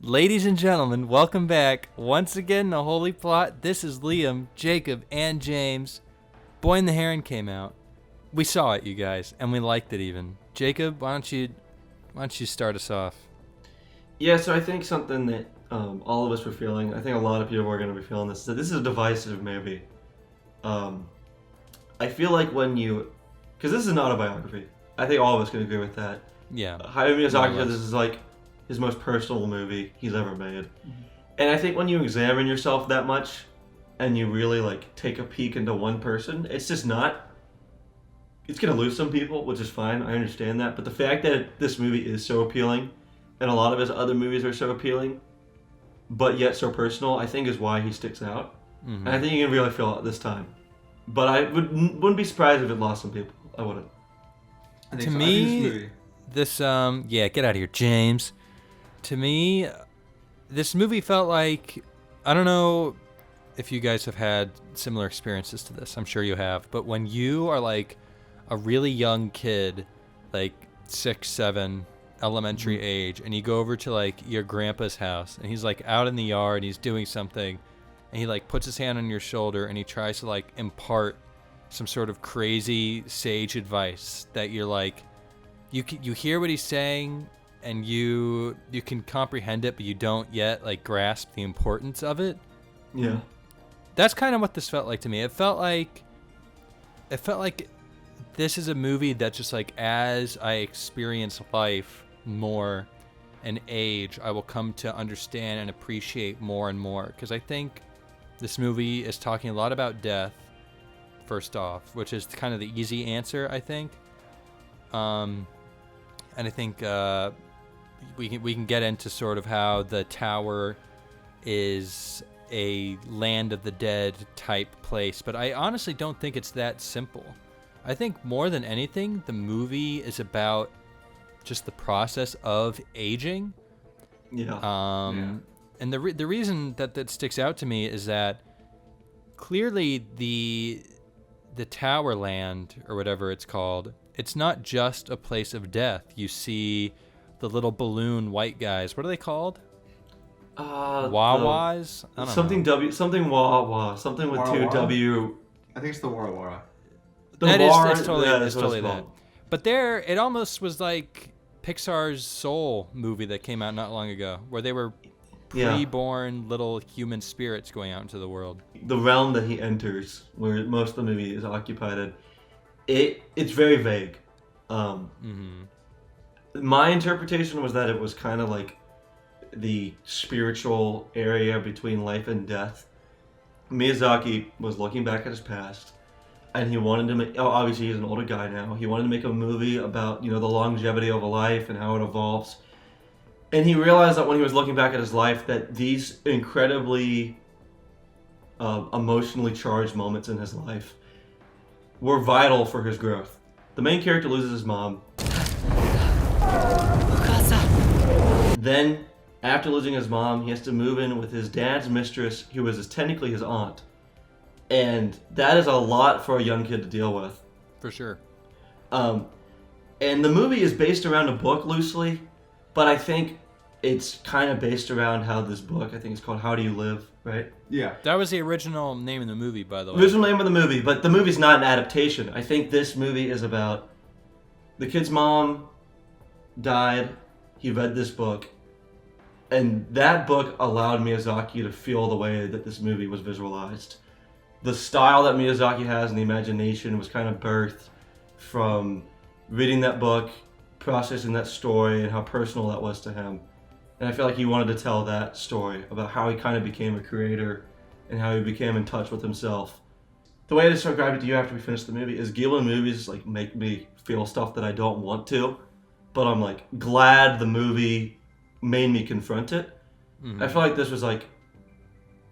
Ladies and gentlemen, welcome back once again to Holy Plot. This is Liam, Jacob, and James. Boy and the Heron came out. We saw it, you guys, and we liked it even. Jacob, why don't you start us off? Yeah, so I think something that all of us were feeling, I think a lot of people are going to be feeling this, that this is a divisive movie. I feel like because this is an autobiography, I think all of us can agree with that. Yeah. Hayao Miyazaki said this is like his most personal movie he's ever made. Mm-hmm. And I think when you examine yourself that much and you really like take a peek into one person, it's just not, it's going to lose some people, which is fine. I understand that. But the fact that this movie is so appealing and a lot of his other movies are so appealing, but yet so personal, I think is why he sticks out. Mm-hmm. And I think you can really feel it this time. But I wouldn't be surprised if it lost some people. I wouldn't. To me, get out of here, James. To me, this movie felt like, I don't know if you guys have had similar experiences to this. I'm sure you have. But when you are like a really young kid, like 6, 7, elementary age, and you go over to like your grandpa's house, and he's like out in the yard, and he's doing something, and he like puts his hand on your shoulder, and he tries to like impart some sort of crazy sage advice that you're like, you hear what he's saying, and you can comprehend it, but you don't yet like grasp the importance of it. Yeah. That's kind of what this felt like to me. It felt like this is a movie that just like, as I experience life more and age, I will come to understand and appreciate more and more. Because I think this movie is talking a lot about death, first off, which is kind of the easy answer, I think. And I think we can get into sort of how the tower is a land of the dead type place, but I honestly don't think it's that simple. I think more than anything, the movie is about just the process of aging. Yeah. And the reason that sticks out to me is that clearly the Tower Land, or whatever it's called, it's not just a place of death. You see the little balloon white guys. What are they called? Wawas? I don't know. Something Wawa. Something with Wara 2 W. I think it's the Wara Wara. It's totally that. But it almost was like Pixar's Soul movie that came out not long ago, where they were pre-born little human spirits going out into the world. The realm that he enters, where most of the movie is occupied, it's very vague. My interpretation was that it was kind of like the spiritual area between life and death. Miyazaki was looking back at his past, and he wanted to make, obviously he's an older guy now, he wanted to make a movie about, the longevity of a life and how it evolves. And he realized that when he was looking back at his life, that these incredibly emotionally charged moments in his life were vital for his growth. The main character loses his mom. Then, after losing his mom, he has to move in with his dad's mistress, who is technically his aunt. And that is a lot for a young kid to deal with. For sure. And the movie is based around a book loosely, but I think it's kind of based around how this book, I think it's called How Do You Live, right? Yeah. That was the original name of the movie, by the way. Original name of the movie, but the movie's not an adaptation. I think this movie is about the kid's mom died, he read this book, and that book allowed Miyazaki to feel the way that this movie was visualized. The style that Miyazaki has and the imagination was kind of birthed from reading that book, processing that story, and how personal that was to him. And I feel like he wanted to tell that story about how he kind of became a creator and how he became in touch with himself. The way I described it to you after we finished the movie is Ghibli movies like make me feel stuff that I don't want to, but I'm like glad the movie made me confront it. Mm-hmm. I feel like this was like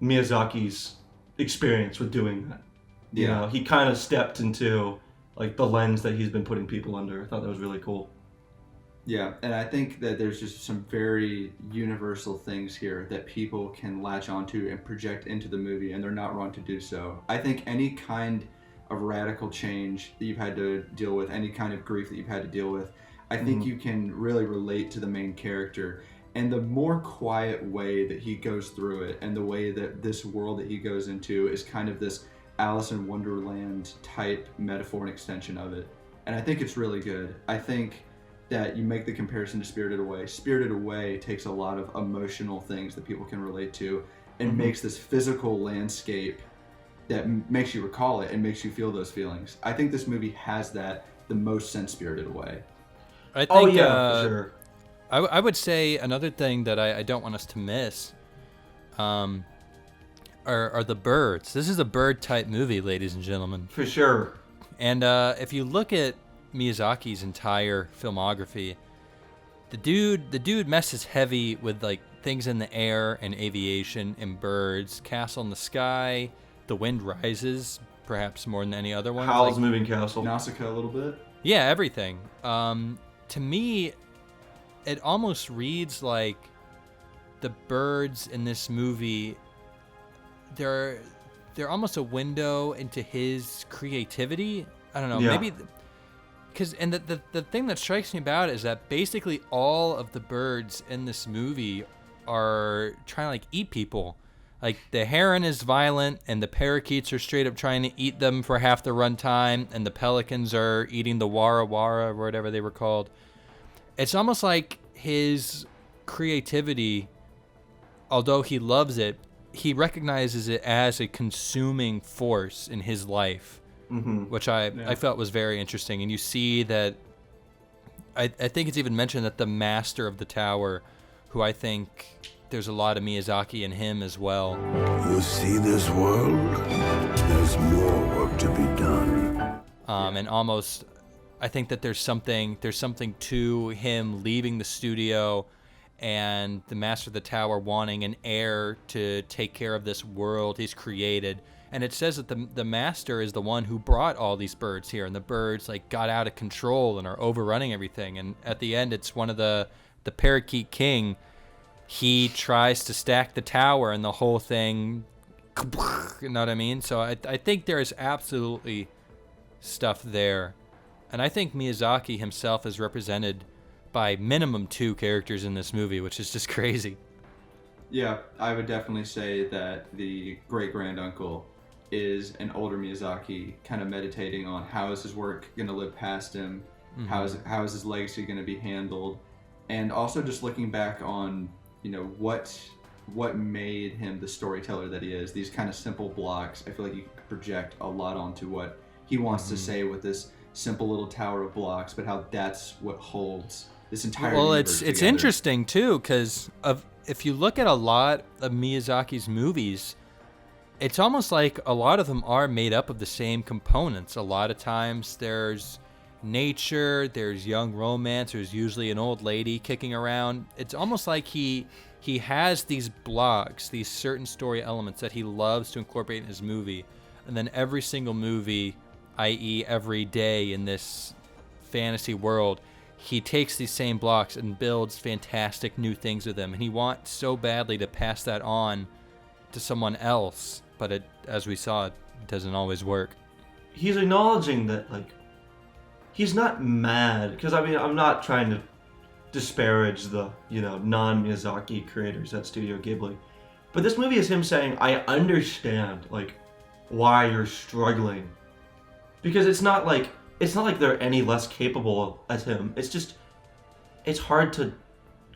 Miyazaki's experience with doing that. Yeah. He kind of stepped into like the lens that he's been putting people under. I thought that was really cool. Yeah, and I think that there's just some very universal things here that people can latch onto and project into the movie, and they're not wrong to do so. I think any kind of radical change that you've had to deal with, any kind of grief that you've had to deal with, I think you can really relate to the main character. And the more quiet way that he goes through it, and the way that this world that he goes into is kind of this Alice in Wonderland type metaphor and extension of it. And I think it's really good. I think that you make the comparison to Spirited Away. Spirited Away takes a lot of emotional things that people can relate to and makes this physical landscape that makes you recall it and makes you feel those feelings. I think this movie has that the most since Spirited Away. I think, for sure. I would say another thing that I don't want us to miss are the birds. This is a bird-type movie, ladies and gentlemen. For sure. And if you look at Miyazaki's entire filmography, the dude messes heavy with like things in the air and aviation and birds, Castle in the Sky, The Wind Rises, perhaps more than any other one. Howl's Moving Castle. Nausicaa a little bit. Yeah, everything. To me, it almost reads like the birds in this movie, they're almost a window into his creativity. I don't know, maybe because the thing that strikes me about it is that basically all of the birds in this movie are trying to like eat people. Like the heron is violent, and the parakeets are straight up trying to eat them for half the runtime, and the pelicans are eating the wara or whatever they were called. It's almost like his creativity, although he loves it, he recognizes it as a consuming force in his life, which I felt was very interesting. And you see that, I think it's even mentioned that the master of the tower, who I think there's a lot of Miyazaki in him as well. You see this world? There's more work to be done. And almost, I think that there's something to him leaving the studio and the master of the tower wanting an heir to take care of this world he's created. And it says that the master is the one who brought all these birds here, and the birds like got out of control and are overrunning everything. And at the end, it's one of the Parakeet King. He tries to stack the tower, and the whole thing, you know what I mean? So I think there is absolutely stuff there. And I think Miyazaki himself is represented by minimum 2 characters in this movie, which is just crazy. Yeah, I would definitely say that the great granduncle is an older Miyazaki kind of meditating on how is his work going to live past him, how is his legacy going to be handled, and also just looking back on, you know, what made him the storyteller that he is. These kind of simple blocks, I feel like you can project a lot onto what he wants to say with this simple little tower of blocks, but how that's what holds this entire universe it's together. Interesting too, because if you look at a lot of Miyazaki's movies, it's almost like a lot of them are made up of the same components. A lot of times there's nature, there's young romance, there's usually an old lady kicking around. It's almost like he has these blocks, these certain story elements that he loves to incorporate in his movie, and then every single movie, i.e. every day in this fantasy world, he takes these same blocks and builds fantastic new things with them, and he wants so badly to pass that on to someone else, but it, as we saw, it doesn't always work. He's acknowledging that, like, he's not mad, because I mean, I'm not trying to disparage the, non-Miyazaki creators at Studio Ghibli, but this movie is him saying, I understand, like, why you're struggling, because it's not like they're any less capable as him. It's just, it's hard to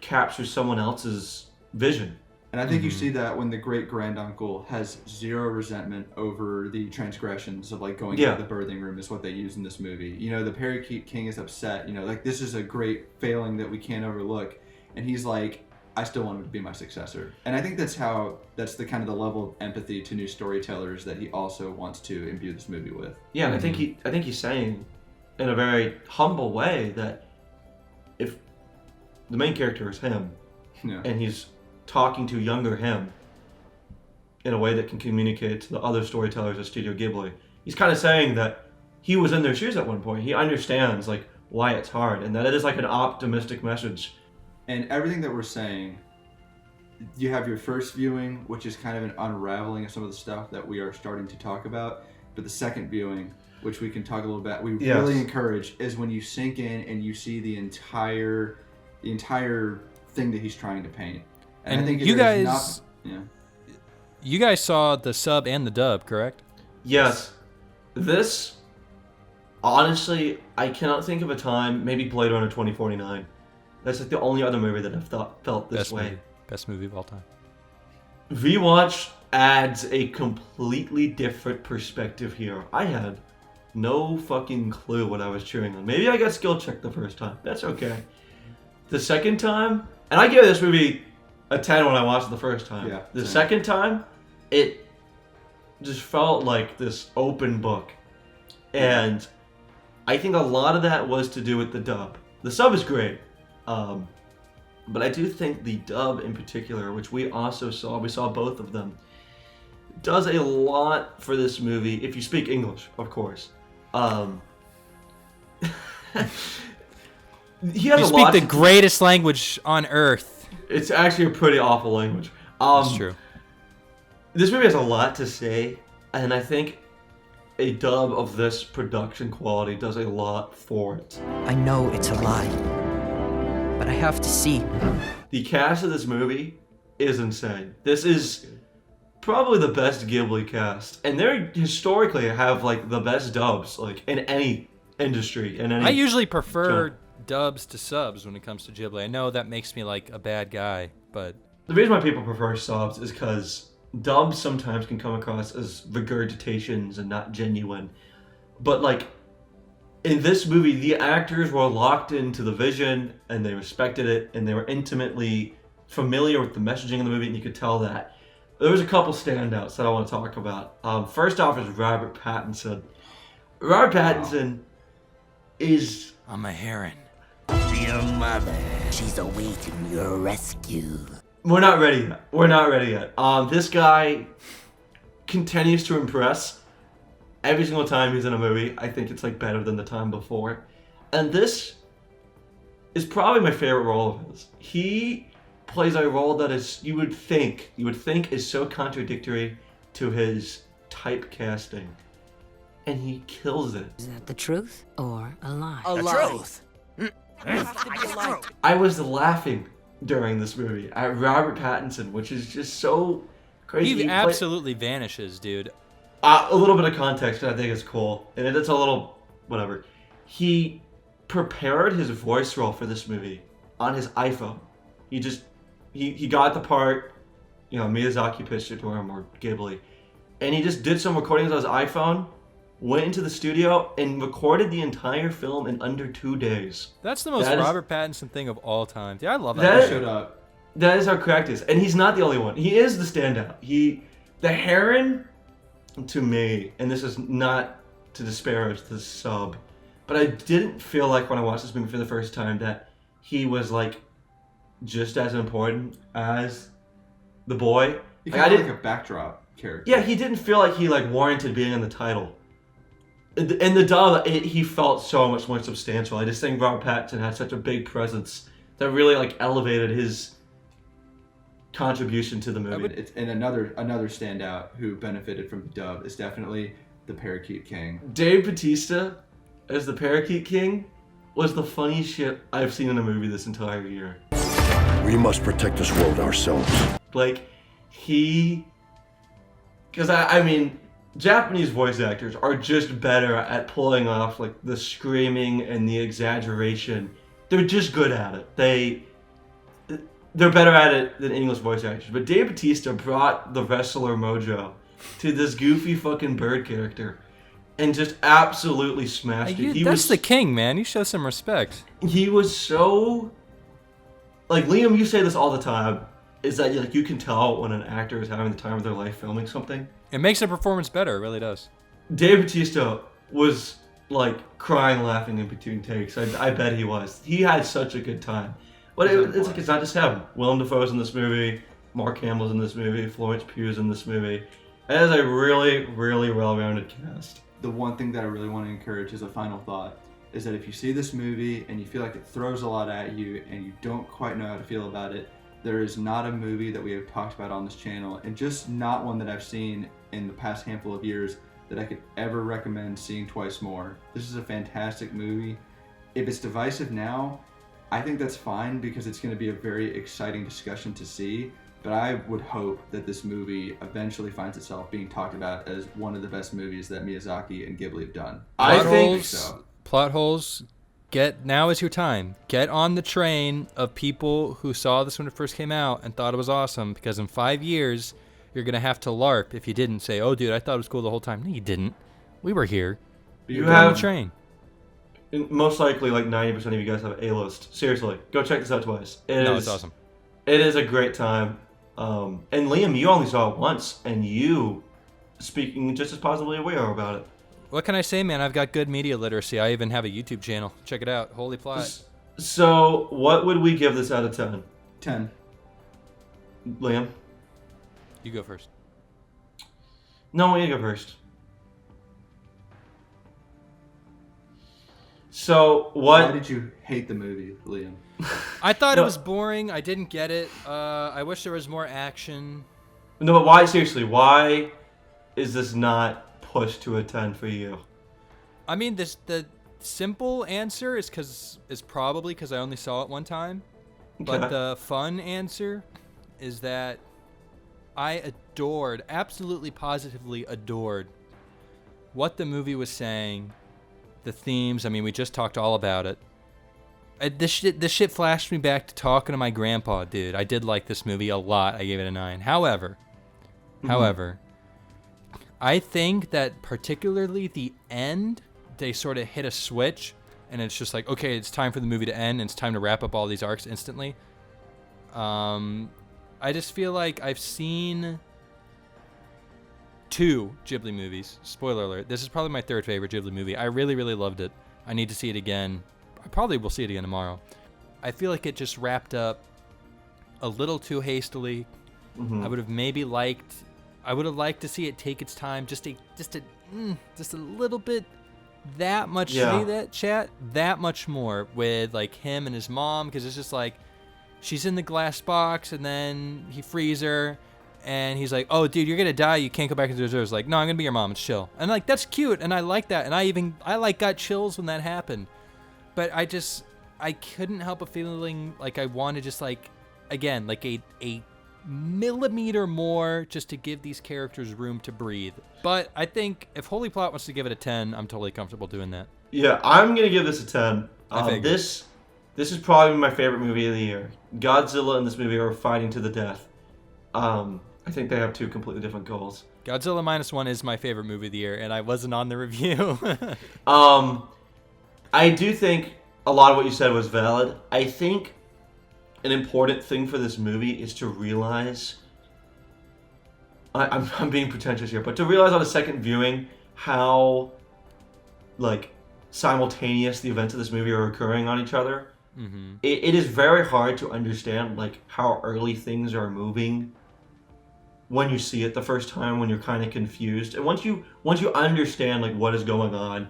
capture someone else's vision. And I think you see that when the great granduncle has zero resentment over the transgressions of like going into the birthing room is what they use in this movie. You know, the Parakeet King is upset, like this is a great failing that we can't overlook. And he's like, I still want him to be my successor. And I think that's the kind of the level of empathy to new storytellers that he also wants to imbue this movie with. Yeah, and I think he's saying in a very humble way that if the main character is him and he's talking to younger him in a way that can communicate to the other storytellers at Studio Ghibli, he's kind of saying that he was in their shoes at one point. He understands like why it's hard, and that it is like an optimistic message. And everything that we're saying, you have your first viewing, which is kind of an unraveling of some of the stuff that we are starting to talk about. But the second viewing, which we can talk a little bit, we really encourage, is when you sink in and you see the entire thing that he's trying to paint. And I think you guys saw the sub and the dub, correct? Yes. This, honestly, I cannot think of a time, maybe Blade Runner 2049. That's like the only other movie that I've felt this way. Best movie of all time. Rewatch adds a completely different perspective here. I had no fucking clue what I was cheering on. Maybe I got skill checked the first time. That's okay. The second time, and I gave this movie a 10 when I watched it the first time. Yeah, the second time, it just felt like this open book. And I think a lot of that was to do with the dub. The sub is great. But I do think the dub in particular, which we also saw, we saw both of them, does a lot for this movie, if you speak English, of course. He has you speak the greatest language on earth. It's actually a pretty awful language. That's true. This movie has a lot to say, and I think a dub of this production quality does a lot for it. I know it's a lie, but I have to see. The cast of this movie is insane. This is probably the best Ghibli cast, and they historically have like the best dubs like in any industry. I usually prefer dubs to subs when it comes to Ghibli. I know that makes me like a bad guy, but the reason why people prefer subs is because dubs sometimes can come across as regurgitations and not genuine. But like in this movie, the actors were locked into the vision and they respected it and they were intimately familiar with the messaging of the movie, and you could tell that. There was a couple standouts that I want to talk about. First off is Robert Pattinson. Robert Pattinson is... I'm a Heron. Your mother, she's awaiting your rescue. We're not ready yet. This guy continues to impress. Every single time he's in a movie, I think it's like better than the time before. And this is probably my favorite role of his. He plays a role that is you would think is so contradictory to his typecasting, and he kills it. Is that the truth or a lie? A lie. I was laughing during this movie at Robert Pattinson, which is just so crazy. He absolutely vanishes, dude. A little bit of context I think is cool, and it's a little whatever. He prepared his voice role for this movie on his iPhone. He got the part, Miyazaki pitched it to him, or Ghibli, and he just did some recordings on his iPhone, went into the studio, and recorded the entire film in under 2 days. That's the most Robert Pattinson thing of all time. Yeah, I love that. That is how correct it is. And he's not the only one. He is the standout. The Heron, to me, and this is not to disparage the sub, but I didn't feel like when I watched this movie for the first time that he was like just as important as the boy. He kind of like a backdrop character. Yeah, he didn't feel like he like warranted being in the title. In the dub, he felt so much more substantial. I just think Robert Pattinson had such a big presence that really like elevated his contribution to the movie. And another standout who benefited from the dub is definitely the Parakeet King. Dave Bautista as the Parakeet King was the funniest shit I've seen in a movie this entire year. We must protect this world ourselves. Like, because I mean, Japanese voice actors are just better at pulling off like the screaming and the exaggeration. They're just good at it. They're better at it than English voice actors. But Dave Bautista brought the wrestler mojo to this goofy fucking bird character and just absolutely smashed it. That's the king, man. You show some respect. He was so... Like, Liam, you say this all the time, is that like you can tell when an actor is having the time of their life filming something. It makes the performance better. It really does. Dave Bautista was like crying, laughing in between takes. I bet he was. He had such a good time. But it's like it's not just him. Willem Dafoe's in this movie. Mark Hamill's in this movie. Florence Pugh's in this movie. It is a really, really well-rounded cast. The one thing that I really want to encourage as a final thought is that if you see this movie and you feel like it throws a lot at you and you don't quite know how to feel about it, there is not a movie that we have talked about on this channel, and just not one that I've seen in the past handful of years, that I could ever recommend seeing twice more. This is a fantastic movie. If it's divisive now, I think that's fine because it's going to be a very exciting discussion to see. But I would hope that this movie eventually finds itself being talked about as one of the best movies that Miyazaki and Ghibli have done. I think so. Plot holes. Now is your time. Get on the train of people who saw this when it first came out and thought it was awesome, because in 5 years, you're going to have to LARP if you didn't say, oh, dude, I thought it was cool the whole time. No, you didn't. We were here. You Get have on the train. Most likely, like 90% of you guys have A-list. Seriously, go check this out twice. It's awesome. It is a great time. And Liam, you only saw it once, and you speaking just as positively as we are about it. What can I say, man? I've got good media literacy. I even have a YouTube channel. Check it out. Holy Plot. So, what would we give this out of 10? 10. Liam? You go first. No, you go first. So, what... Why did you hate the movie, Liam? I thought it was boring. I didn't get it. I wish there was more action. No, but why, seriously, why is this not pushed to a 10 for you? I mean, the simple answer is probably because I only saw it one time. But Okay. the fun answer is that I absolutely positively adored what the movie was saying, the themes. I mean, we just talked all about it. This shit flashed me back to talking to my grandpa, dude. I did like this movie a lot. I gave it a 9. However, I think that particularly the end, they sort of hit a switch, and it's just like, okay, it's time for the movie to end, and it's time to wrap up all these arcs instantly. I just feel like I've seen 2 Ghibli movies. Spoiler alert. This is probably my 3rd favorite Ghibli movie. I really, really loved it. I need to see it again. I probably will see it again tomorrow. I feel like it just wrapped up a little too hastily. Mm-hmm. I would have liked to see it take its time, just a little bit, that much. Yeah. See that, chat? That much more with like him and his mom, because it's just like she's in the glass box and then he frees her and he's like, oh dude, you're gonna die, you can't go back into the reserves. Like, no, I'm gonna be your mom, it's chill. And like, that's cute, and I like that, and I like got chills when that happened. But I couldn't help but feeling like I wanted just like, again, like a millimeter more just to give these characters room to breathe. But I think if Holy Plot wants to give it a 10, I'm totally comfortable doing that. Yeah, I'm going to give this a 10. I figured. This is probably my favorite movie of the year. Godzilla and this movie are fighting to the death. I think they have 2 completely different goals. Godzilla -1 is my favorite movie of the year, and I wasn't on the review. I do think a lot of what you said was valid. I think an important thing for this movie is to realize, I'm being pretentious here, but to realize on a second viewing how, like, simultaneous the events of this movie are occurring on each other. Mm-hmm. It is very hard to understand, like, how early things are moving when you see it the first time, when you're kind of confused. And once you understand, like, what is going on,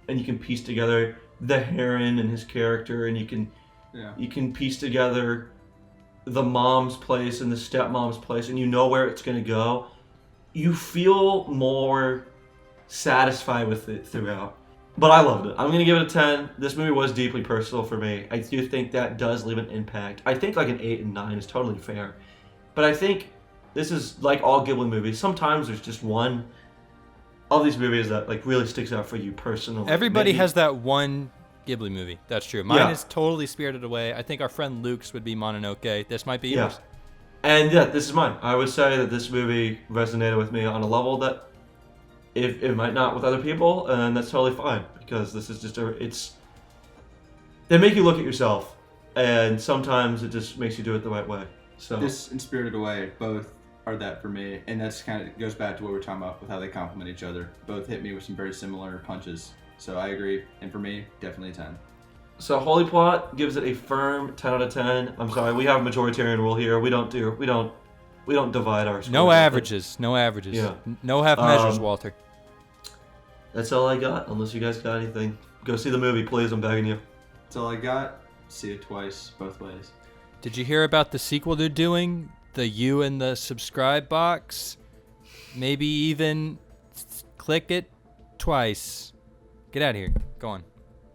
and you can piece together the Heron and his character, and you can piece together the mom's place and the stepmom's place, and you know where it's going to go, you feel more satisfied with it throughout. But I loved it. I'm going to give it a 10. This movie was deeply personal for me. I do think that does leave an impact. I think like an 8 and 9 is totally fair. But I think this is like all Ghibli movies. Sometimes there's just one of these movies that like really sticks out for you personally. Everybody has that one Ghibli movie. That's true. Mine is totally Spirited Away. I think our friend Luke's would be Mononoke. This might be yours. And yeah, this is mine. I would say that this movie resonated with me on a level that if it might not with other people, and that's totally fine, because this is just they make you look at yourself, and sometimes it just makes you do it the right way. So this and Spirited Away both are that for me, and that's kind of goes back to what we were talking about with how they complement each other. Both hit me with some very similar punches, so I agree. And for me, definitely a 10. So Holy Plot gives it a firm 10 out of 10. I'm sorry, we have a majoritarian rule here. We don't divide our scores. No averages. Yeah. No half measures, Walter. That's all I got. Unless you guys got anything, go see the movie, please. I'm begging you. That's all I got. See it twice, both ways. Did you hear about the sequel they're doing? The you in the subscribe box? Maybe even click it twice. Get out of here. Go on.